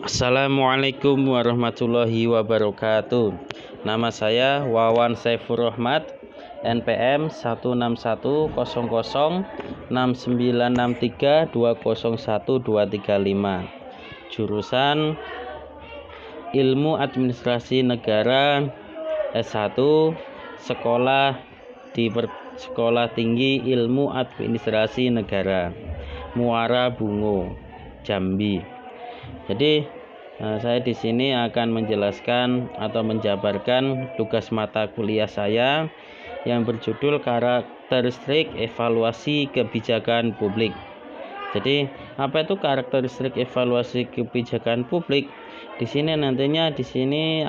Assalamualaikum warahmatullahi wabarakatuh. Nama saya Wawan Saifur Rahmat, NPM 161069663201235. Jurusan Ilmu Administrasi Negara S1, Sekolah di Sekolah Tinggi Ilmu Administrasi Negara, Muara Bungo, Jambi. Jadi saya di sini akan menjelaskan atau menjabarkan tugas mata kuliah saya yang berjudul karakteristik evaluasi kebijakan publik. Jadi apa itu karakteristik evaluasi kebijakan publik? Di sini nantinya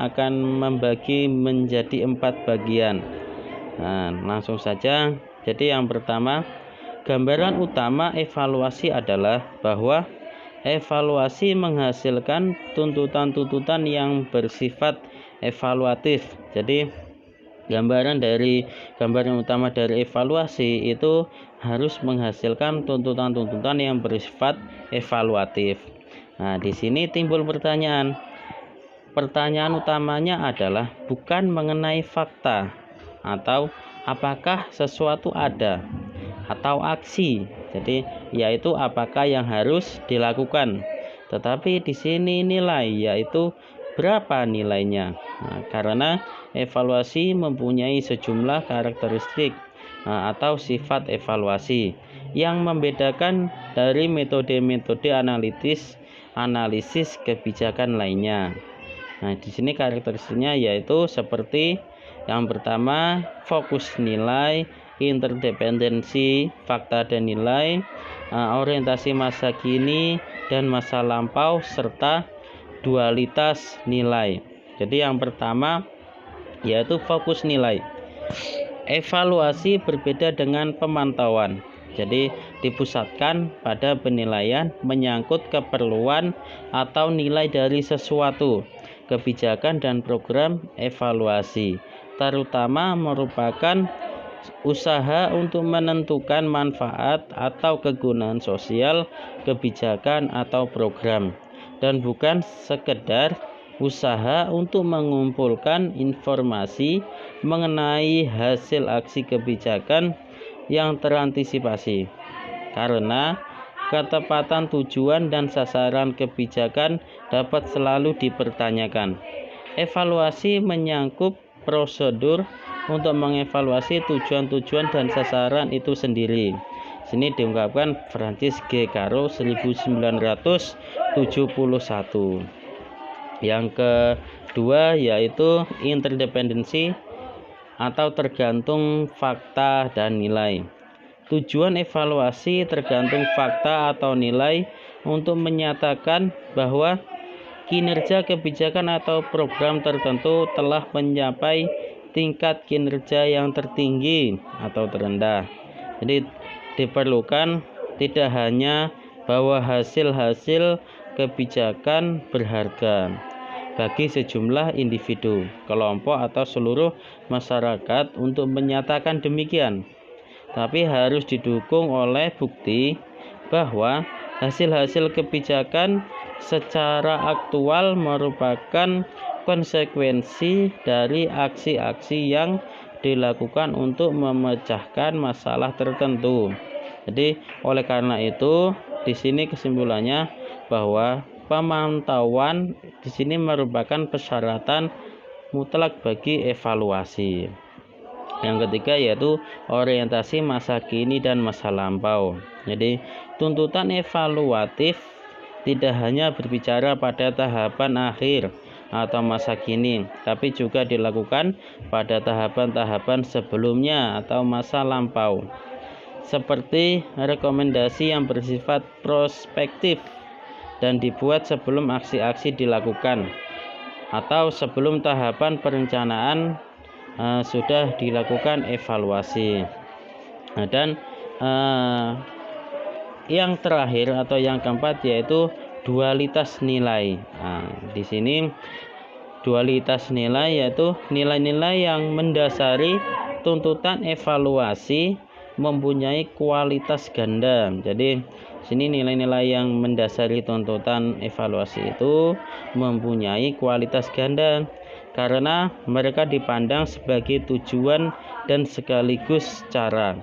akan membagi menjadi 4 bagian. Nah, langsung saja. Jadi yang pertama, gambaran utama evaluasi adalah bahwa evaluasi menghasilkan tuntutan-tuntutan yang bersifat evaluatif. Jadi gambaran utama dari evaluasi itu harus menghasilkan tuntutan-tuntutan yang bersifat evaluatif. Nah, di sini timbul pertanyaan. Pertanyaan utamanya adalah bukan mengenai fakta atau apakah sesuatu ada atau aksi. Jadi yaitu apakah yang harus dilakukan. Tetapi di sini nilai, yaitu berapa nilainya. Nah, karena evaluasi mempunyai sejumlah karakteristik atau sifat evaluasi yang membedakan dari metode-metode analisis kebijakan lainnya. Nah, di sini karakteristiknya yaitu seperti yang pertama, fokus nilai, interdependensi fakta dan nilai, orientasi masa kini dan masa lampau, serta dualitas nilai. Jadi yang pertama yaitu fokus nilai. Evaluasi berbeda dengan pemantauan. Jadi dipusatkan pada penilaian menyangkut keperluan atau nilai dari sesuatu, kebijakan dan program. Evaluasi terutama merupakan usaha untuk menentukan manfaat atau kegunaan sosial kebijakan atau program, dan bukan sekedar usaha untuk mengumpulkan informasi mengenai hasil aksi kebijakan yang terantisipasi. Karena ketepatan tujuan dan sasaran kebijakan dapat selalu dipertanyakan. Evaluasi menyangkut prosedur untuk mengevaluasi tujuan-tujuan dan sasaran itu sendiri. Sini diungkapkan Francis G. Caro 1971. Yang kedua yaitu interdependensi atau tergantung fakta dan nilai. Tujuan evaluasi tergantung fakta atau nilai untuk menyatakan bahwa kinerja kebijakan atau program tertentu telah mencapai tingkat kinerja yang tertinggi atau terendah. Jadi diperlukan tidak hanya bahwa hasil-hasil kebijakan berharga bagi sejumlah individu, kelompok atau seluruh masyarakat untuk menyatakan demikian, tapi harus didukung oleh bukti bahwa hasil-hasil kebijakan secara aktual merupakan konsekuensi dari aksi-aksi yang dilakukan untuk memecahkan masalah tertentu. Jadi oleh karena itu di sini kesimpulannya bahwa pemantauan di sini merupakan persyaratan mutlak bagi evaluasi. Yang ketiga yaitu orientasi masa kini dan masa lampau. Jadi tuntutan evaluatif tidak hanya berbicara pada tahapan akhir atau masa kini, tapi juga dilakukan pada tahapan-tahapan sebelumnya atau masa lampau, seperti rekomendasi yang bersifat prospektif dan dibuat sebelum aksi-aksi dilakukan atau sebelum tahapan perencanaan sudah dilakukan evaluasi. Dan yang terakhir atau yang keempat yaitu dualitas nilai. Nah, di sini dualitas nilai yaitu nilai-nilai yang mendasari tuntutan evaluasi mempunyai kualitas ganda. Jadi sini nilai-nilai yang mendasari tuntutan evaluasi itu mempunyai kualitas ganda karena mereka dipandang sebagai tujuan dan sekaligus cara.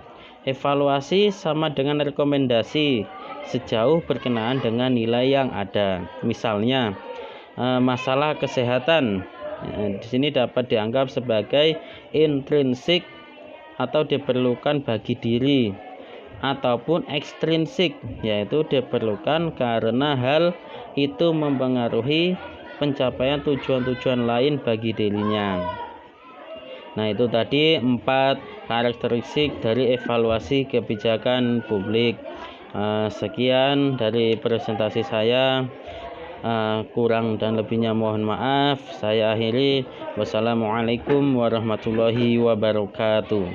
Evaluasi sama dengan rekomendasi sejauh berkenaan dengan nilai yang ada. Misalnya masalah kesehatan di sini dapat dianggap sebagai intrinsik atau diperlukan bagi diri, ataupun ekstrinsik, yaitu diperlukan karena hal itu mempengaruhi pencapaian tujuan-tujuan lain bagi dirinya. Nah, itu tadi 4 karakteristik dari evaluasi kebijakan publik. Sekian dari presentasi saya. Kurang dan lebihnya mohon maaf. Saya akhiri. Wassalamualaikum warahmatullahi wabarakatuh.